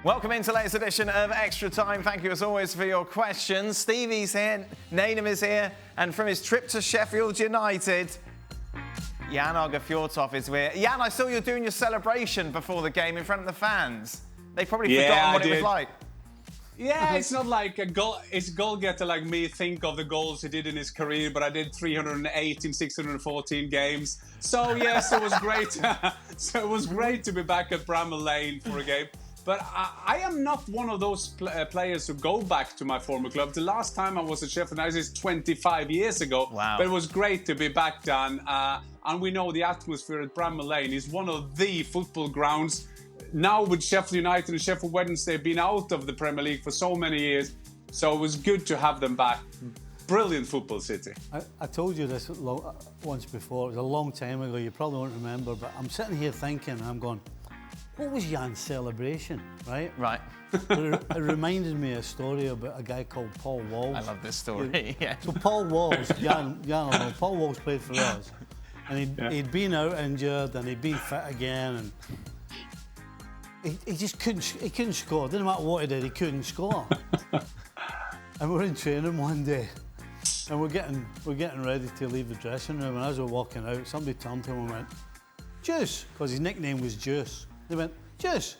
Welcome into the latest edition of Extra Time. Thank you as always for your questions. Stevie's here, Nedum is here, and from his trip to Sheffield United, Aage Fjortoft is here. Jan, I saw you doing your celebration before the game in front of the fans. They've probably forgotten what it was like. Yeah, it's not like a goal getter like me think of the goals he did in his career, but I did 308 in 614 games. So yes, it was great. So it was great to be back at Bramall Lane for a game. But I am not one of those players who go back to my former club. The last time I was at Sheffield United is 25 years ago. Wow. But it was great to be back, Dan. And we know the atmosphere at Bramall Lane is one of the football grounds. Now with Sheffield United and Sheffield Wednesday being out of the Premier League for so many years. So it was good to have them back. Brilliant football city. I told you this once before. It was a long time ago. You probably won't remember. But I'm sitting here thinking, I'm going, what was Jan's celebration, right? Right. It reminded me of a story about a guy called Paul Walsh. I love this story, yeah. So Paul Walsh, Jan will know, Paul Walsh played for us. And he'd been out injured and he'd been fit again. And he just couldn't score. Didn't matter what he did, he couldn't score. And we're in training one day. And we're getting ready to leave the dressing room. And as we're walking out, somebody turned to him and went, Juice, because his nickname was Juice. They went, Juice,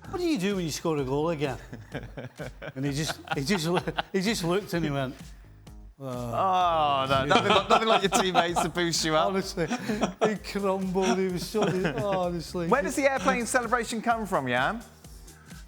what do you do when you score a goal again? And he just looked and he went, oh no, nothing like your teammates to boost you up. Honestly, he crumbled. He was so honestly. Where does the airplane celebration come from, Jan?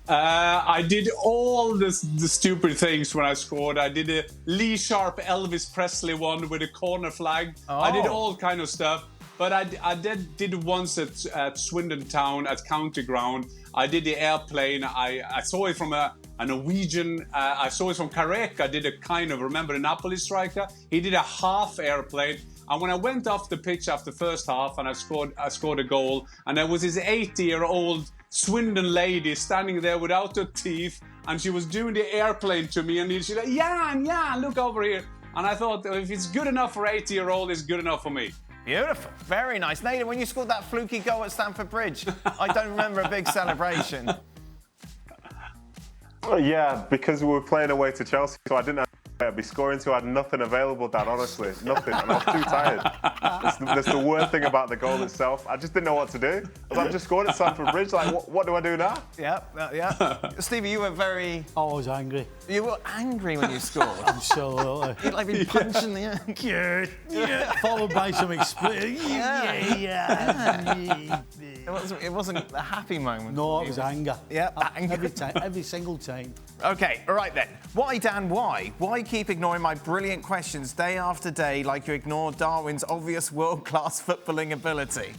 I did all the stupid things when I scored. I did a Lee Sharp Elvis Presley one with a corner flag. Oh. I did all kind of stuff. But I did once at Swindon Town at County Ground. I did the airplane. I saw it from a Norwegian. I saw it from Carec. I did a kind of, remember the Napoli striker? He did a half airplane. And when I went off the pitch after the first half and I scored a goal, and there was this 80-year-old Swindon lady standing there without her teeth, and she was doing the airplane to me, and she's like, Jan, look over here. And I thought, if it's good enough for 80-year-old, it's good enough for me. Beautiful. Very nice. Nedum, when you scored that fluky goal at Stamford Bridge, I don't remember a big celebration. Well, yeah, because we were playing away to Chelsea, so I didn't have I'd be scoring to. I had nothing available, Dan, honestly. Nothing. And I was too tired. That's the worst thing about the goal itself. I just didn't know what to do. I just scored at Stamford Bridge. Like, what do I do now? Yeah. Stevie, you were very... Oh, I was angry. You were angry when you scored. Absolutely. You'd like been punching the air. Yeah. Followed by some explosion. It wasn't a happy moment. No, it was anger. Yeah, anger. Every time, every single time. Okay, all right then. Why, Dan, why? Why keep ignoring my brilliant questions day after day like you ignored Darwin's obvious world-class footballing ability?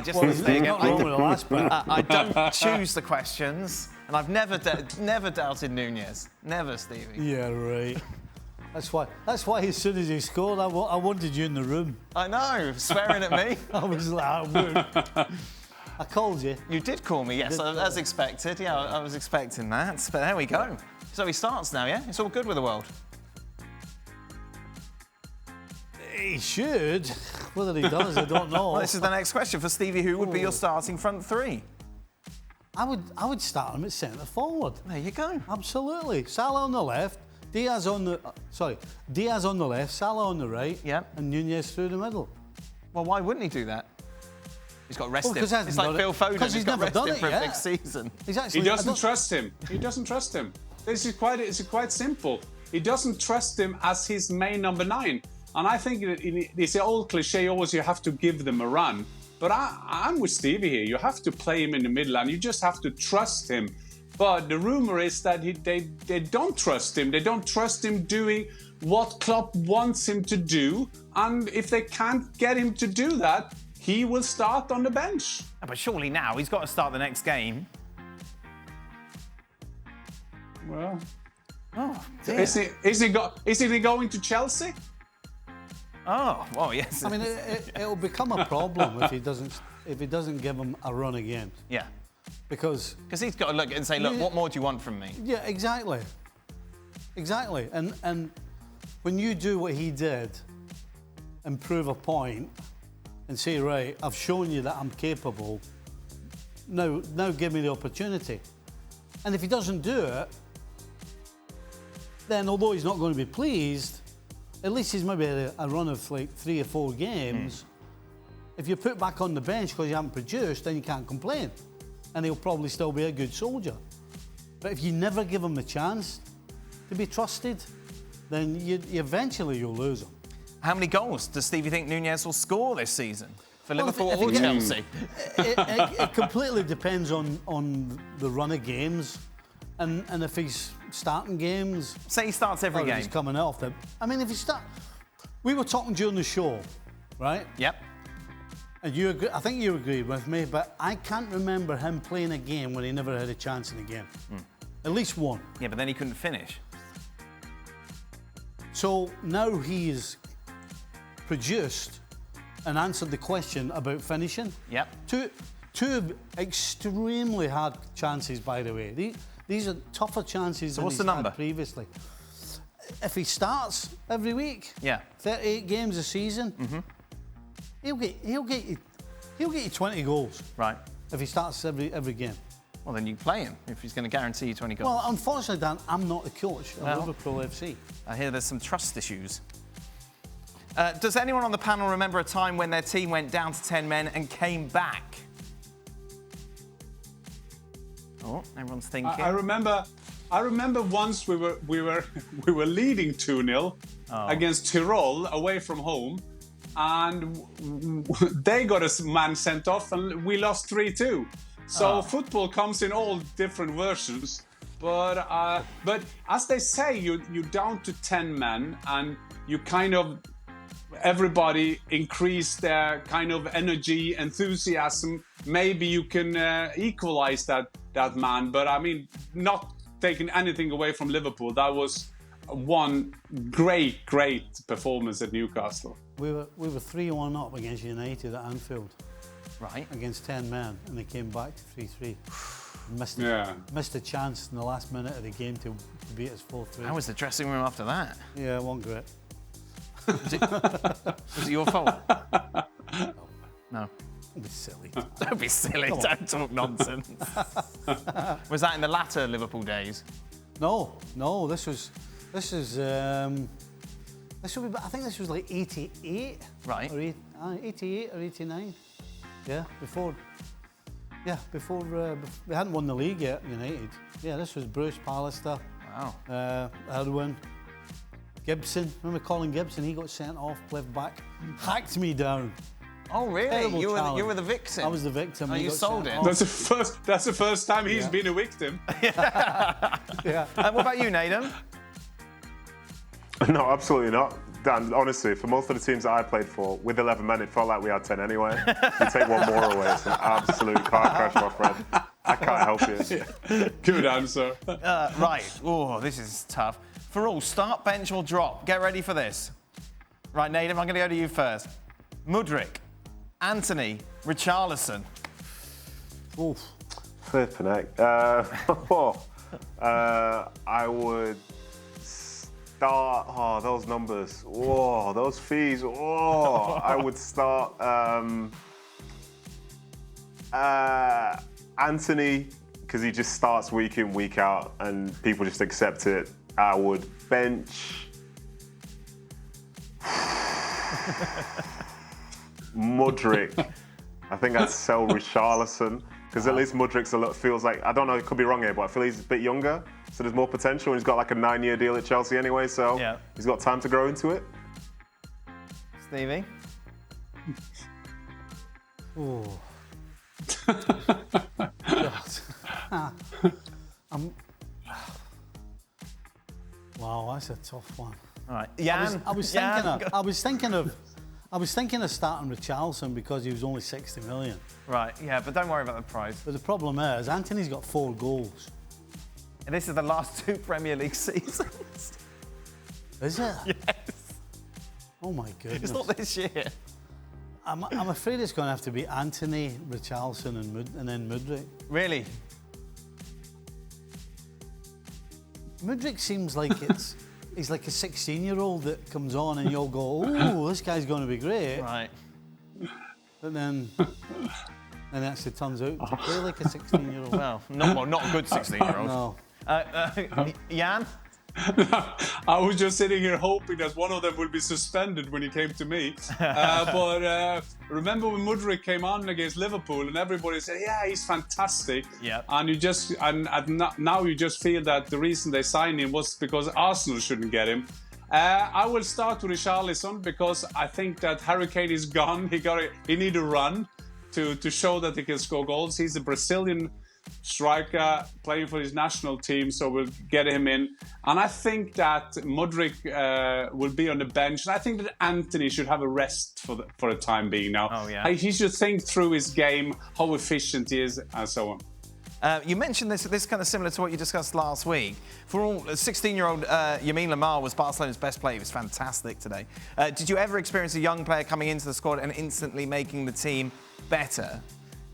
Just to say again, I don't choose the questions, and I've never doubted Nunez. Never, Stevie. Yeah, right. That's why as soon as he scored, I wanted you in the room. I know, swearing at me. I was like, I called you. You did call me, yes, as expected. Yeah, I was expecting that. But there we go. So he starts now, yeah? It's all good with the world. He should. Whether he does, I don't know. Well, this is the next question for Stevie. Who would be your starting front three? I would start him at centre forward. There you go. Absolutely. Salah on the left, Diaz on the left, Salah on the right, and Nunez through the middle. Well, why wouldn't he do that? He's got rested. Well, it's like Phil Foden. He's got rested for a big season. He doesn't trust him. He doesn't trust him. It's quite simple. He doesn't trust him as his main number 9. And I think it's an old cliche, always you have to give them a run. But I'm with Stevie here. You have to play him in the middle and you just have to trust him. But the rumour is that they don't trust him. They don't trust him doing what Klopp wants him to do. And if they can't get him to do that, he will start on the bench. But surely now he's got to start the next game. Well, dear. Is he going to Chelsea? Oh, well, yes. I mean, it'll become a problem if he doesn't give him a run again. Yeah. Because he's got to look and say, look, what more do you want from me? Yeah, exactly. Exactly. And when you do what he did and prove a point and say, right, I've shown you that I'm capable, now give me the opportunity. And if he doesn't do it, then although he's not going to be pleased, at least he's maybe had a run of like 3 or 4 games. If you're put back on the bench because you haven't produced, then you can't complain. And he'll probably still be a good soldier. But if you never give him the chance to be trusted, then eventually you'll lose him. How many goals does Stevie think Nunez will score this season? For Liverpool or Chelsea? It completely depends on the run of games and if he's starting games. Say he starts every game. He's coming off them. I mean, if he start... We were talking during the show, right? Yep. And you agree, I think you agreed with me, but I can't remember him playing a game when he never had a chance in a game. At least one. Yeah, but then he couldn't finish. So now he's produced and answered the question about finishing. Yep. Two extremely hard chances, by the way. These are tougher chances than what's he's the number? had previously. If he starts every week, 38 games a season, he'll get you 20 goals. Right. If he starts every game. Well, then you play him if he's going to guarantee you 20 goals. Well, unfortunately, Dan, I'm not the coach of Liverpool FC. I hear there's some trust issues. Does anyone on the panel remember a time when their team went down to 10 men and came back? Oh, everyone's thinking. I remember once we were leading 2-0 against Tyrol away from home, and they got a man sent off, and we lost 3-2. So football comes in all different versions, but as they say, you're down to 10 men, and you kind of everybody increase their kind of energy, enthusiasm. Maybe you can equalize that man, but I mean, not taking anything away from Liverpool. That was one great performance at Newcastle. We were 3-1 up against United at Anfield. Right. Against 10 men, and they came back to 3-3. Missed a chance in the last minute of the game to beat us 4-3. How was the dressing room after that? Yeah, it wasn't great. Was it your fault? No. Don't be silly. Don't be silly. Don't talk nonsense. Was that in the latter Liverpool days? No. This was. This would be. I think this was like 88. Right. Or 88 or 89. Yeah. Before we hadn't won the league yet. United. Yeah. This was Bruce Pallister. Wow. Erwin. Gibson. Remember Colin Gibson? He got sent off, left back, hacked me down. Oh really? You were the victim. I was the victim. Oh, you sold it. That's the first time he's been a victim. Yeah. What about you, Nedum? No, absolutely not. Dan, honestly, for most of the teams that I played for, with 11 men, it felt like we had 10 anyway. You take one more away, it's an absolute car crash, my friend. I can't help it. Good answer. Right. Oh, this is tough. For all, start, bench or drop. Get ready for this. Right, Nedum, I'm going to go to you first. Mudryk, Antony, Richarlison. Oof. Flipping heck. I would start. Oh, those numbers. Oh, those fees. Oh, I would start Antony, because he just starts week in, week out, and people just accept it. I would bench Mudryk. I think I'd sell Richarlison, because at least Mudryk's feels like, I don't know, it could be wrong here, but I feel he's a bit younger, so there's more potential, and he's got like a 9-year deal at Chelsea anyway, so he's got time to grow into it. Stevie? Oh. Wow, that's a tough one. All right, Jan. I was thinking of starting Richarlison because he was only 60 million. Right, yeah, but don't worry about the price. But the problem is, Antony's got 4 goals. And this is the last 2 Premier League seasons. Is it? Yes. Oh my goodness. It's not this year. I'm afraid it's going to have to be Antony, Richarlison, and then Mudryk. Really? Mudryk seems like he's like a 16-year-old that comes on and you'll go, oh, this guy's going to be great. Right. But then and actually turns out to play like a 16-year-old. Well, not a good 16-year-old. No. Jan? I was just sitting here hoping that one of them would be suspended when he came to me. But remember when Mudryk came on against Liverpool and everybody said, yeah, he's fantastic. Yeah. And you just now you just feel that the reason they signed him was because Arsenal shouldn't get him. I will start with Richarlison because I think that Harry Kane is gone. He need to run to show that he can score goals. He's a Brazilian striker playing for his national team, so we'll get him in. And I think that Mudryk will be on the bench. And I think that Antony should have a rest for the time being now. Oh, yeah. He should think through his game, how efficient he is, and so on. You mentioned this kind of similar to what you discussed last week. For all, 16-year-old Lamine Yamal was Barcelona's best player. He was fantastic today. Did you ever experience a young player coming into the squad and instantly making the team better?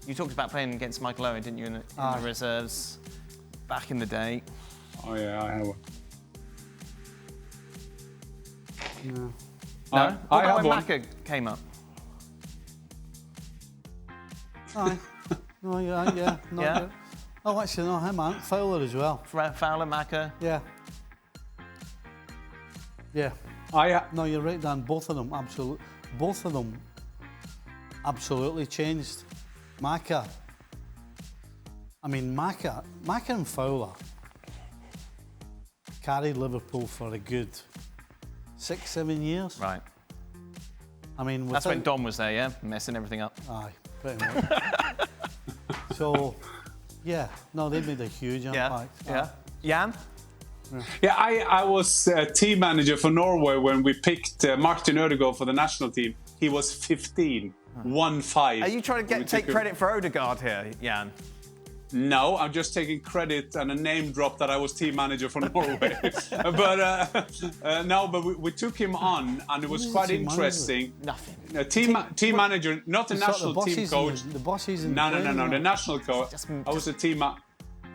You talked about playing against Mykhailo, didn't you, in the reserves back in the day? Oh, yeah, I have one. No? I have when one. Maka came up? Aye. No, yeah. No, Yeah? yeah. Oh, actually, no, him, man. Fowler as well. Fowler, Maka? Yeah. Yeah. No, you're right, Dan. Both of them absolutely changed. Maka and Fowler carried Liverpool for a good 6-7 years. Right. I mean, That's when Dom was there, yeah? Messing everything up. Aye, pretty much. So, yeah, no, they made a huge impact. Yeah. Jan? Yeah, I was team manager for Norway when we picked Martin Ødegaard for the national team. He was 15. 1-5. Are you trying to take credit for Odegaard here, Jan? No, I'm just taking credit and a name drop that I was team manager for Norway. But we took him on, and it was quite interesting. Nothing. Team manager, not the national team coach. The boss isn't. No, the national coach. I was a team.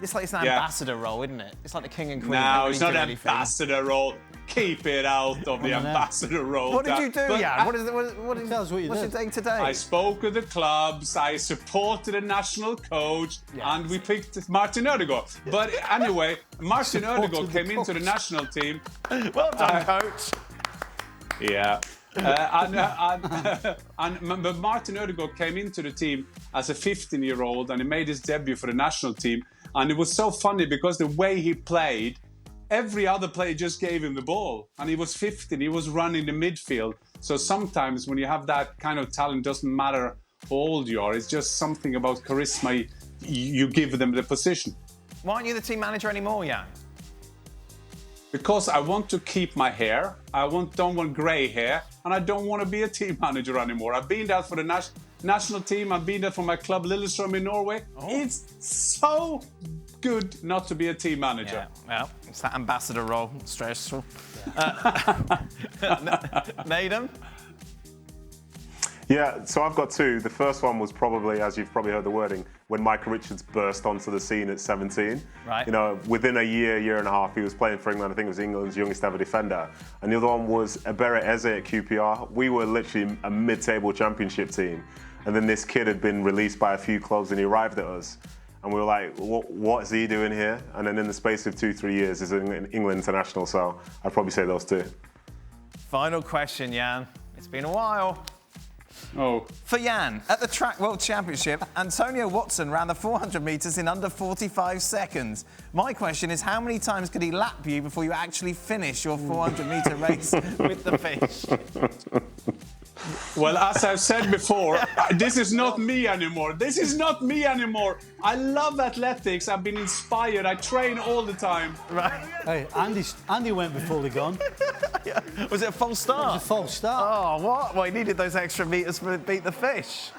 It's like it's an ambassador role, isn't it? It's like the king and queen. No, it's not an ambassador role. Keep it out of the ambassador role. What did you do, Jan? What's your day today? I spoke with the clubs, I supported the national coach, and we picked Martin Ødegaard. But anyway, Martin Ødegaard came into the national team. Well done, coach. Yeah. But Martin Ødegaard came into the team as a 15-year-old, and he made his debut for the national team. And it was so funny because the way he played, every other player just gave him the ball. And he was 15, he was running the midfield. So sometimes when you have that kind of talent, it doesn't matter how old you are. It's just something about charisma. You give them the position. Why aren't you the team manager anymore, Jan? Because I want to keep my hair. Don't want grey hair. And I don't want to be a team manager anymore. I've been there for the national team. I've been there for my club Lillestrøm in Norway. Oh. It's so good not to be a team manager. Yeah, well, it's that ambassador role. Stressful. Nedum? Yeah, so I've got two. The first one was probably, as you've probably heard the wording, when Michael Richards burst onto the scene at 17. Right. You know, within a year and a half, he was playing for England. I think it was England's youngest ever defender. And the other one was Ebere Eze at QPR. We were literally a mid-table championship team. And then this kid had been released by a few clubs and he arrived at us. And we were like, what is he doing here? And then in the space of 2-3 years, he's an England international. So I'd probably say those two. Final question, Jan. It's been a while. Oh. For Jan, at the Track World Championship, Antonio Watson ran the 400 metres in under 45 seconds. My question is, how many times could he lap you before you actually finish your 400-metre race with the fish? Well, as I've said before, this is not me anymore. This is not me anymore. I love athletics. I've been inspired. I train all the time. Right. Hey, Andy went before the gun. Yeah. Was it a false start? It was a false start. Oh, what? Well, he needed those extra metres to beat the fish.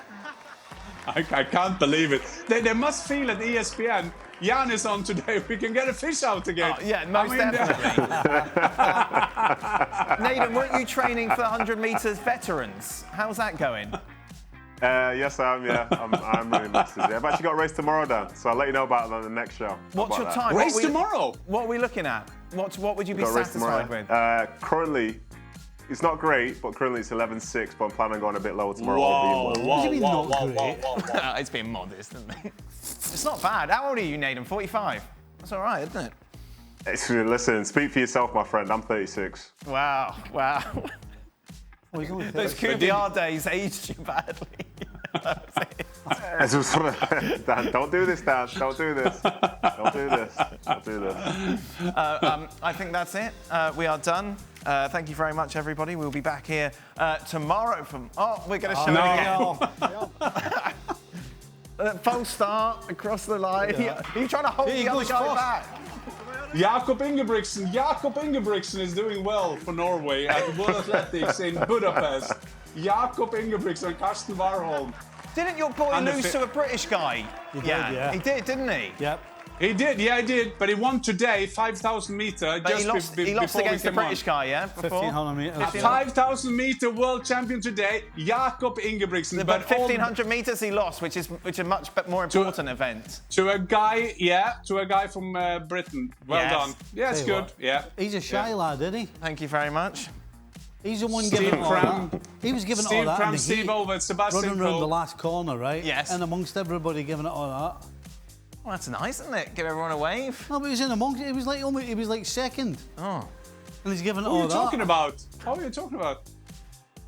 I can't believe it. They must feel at ESPN, Jan is on today, we can get a fish out again. Oh, yeah, most definitely. Nedum, weren't you training for 100 metres veterans? How's that going? Yes, I am, yeah. I'm really masters, yeah. I've actually got a race tomorrow, Dan, so I'll let you know about it on the next show. What's your time? Race tomorrow? What are we looking at? What would you be satisfied with? Currently, It's not great, but currently it's 11-6, but I'm planning on going a bit lower tomorrow. What do you mean not great? It's being modest, isn't it? It's not bad. How old are you, Nedum? 45? That's all right, isn't it? Listen, speak for yourself, my friend. I'm 36. Wow. Oh, he's only Those 30. QBR days aged you badly. Dan, don't do this, Dan. Don't do this. Don't do this. Don't do this. I think that's it. We are done. Thank you very much, everybody. We'll be back here tomorrow from... Oh, we're going to show it again. False start across the line. Yeah. Are you trying to hold the other guy back? Jakob Ingebrigtsen is doing well for Norway at World Athletics in Budapest. Jakob Ingebrigtsen and Karsten Warholm. Didn't your boy lose to a British guy? He did, yeah. He did, didn't he? Yep. He did. But he won today, 5,000 meter. But he lost against the British guy, yeah? Before? 1,500 metres. A 5,000 meter world champion today, Jakob Ingebrigtsen. But 1,500 metres he lost, which is a much more important event. To a guy from Britain. Well done. Yeah, it's good. Yeah. He's a shy lad, isn't he? Thank you very much. He's the one giving all that. He was giving all that. And Steve over Sebastian running around the last corner, right? Yes. And amongst everybody giving it all that. Well, that's nice, isn't it? Give everyone a wave. No, but he was in amongst. He was like second. Oh. And he's giving it What all are you that. talking about? How are you talking about?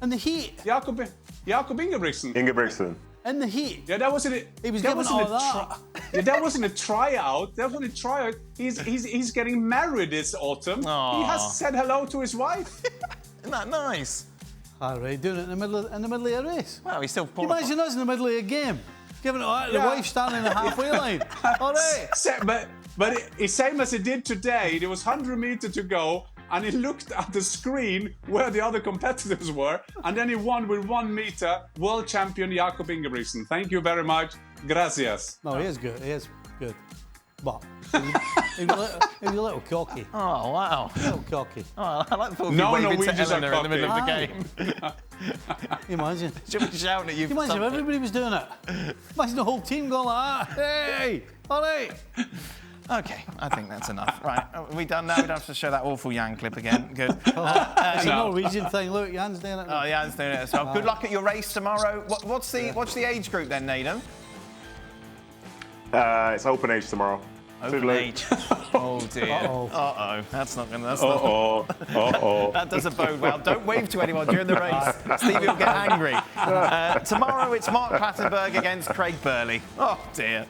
In the heat. Jakob Ingebrigtsen. Ingebrigtsen. In the heat. Yeah, that wasn't it. He was giving all that. Yeah, that wasn't a tryout. That wasn't a tryout. He's getting married this autumn. Aww. He has said hello to his wife. Isn't that nice? All right, doing it in the middle of a race. Well, he's still... Can you imagine us in the middle of a game? Giving it all that, the wife standing in the halfway line. All right. But it's same as he did today. There was 100 meters to go, and he looked at the screen where the other competitors were, and then he won with 1 meter. World champion Jakob Ingebrigtsen. Thank you very much. Gracias. No, he is good. He is good. But he was a little cocky. Oh, wow. A little cocky. Oh, I like the thought No, you waving to Norwegians are Eleanor in the middle of the cocky. game. Can you imagine? She'll be shouting at you Can you for imagine if something. everybody was doing it? Imagine the whole team going like that. Hey! All right. OK, I think that's enough. Right, are we done now? We don't have to show that awful Jan clip again. Good. It's a Norwegian thing. Look, Jan's doing it. Oh, Jan's doing it as well. Good luck at your race tomorrow. What's the age group then, Nedum? It's open age tomorrow. Open age. Oh dear. Uh-oh. That's not going to... That doesn't bode well. Don't wave to anyone during the race. Stevie will get angry. Tomorrow it's Mark Clattenburg against Craig Burley. Oh dear.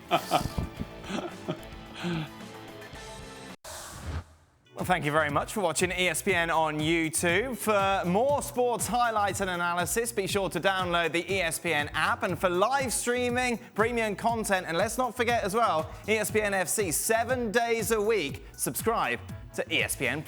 Well, thank you very much for watching ESPN on YouTube. For more sports highlights and analysis, be sure to download the ESPN app. And for live streaming, premium content, and let's not forget as well, ESPN FC 7 days a week. Subscribe to ESPN+.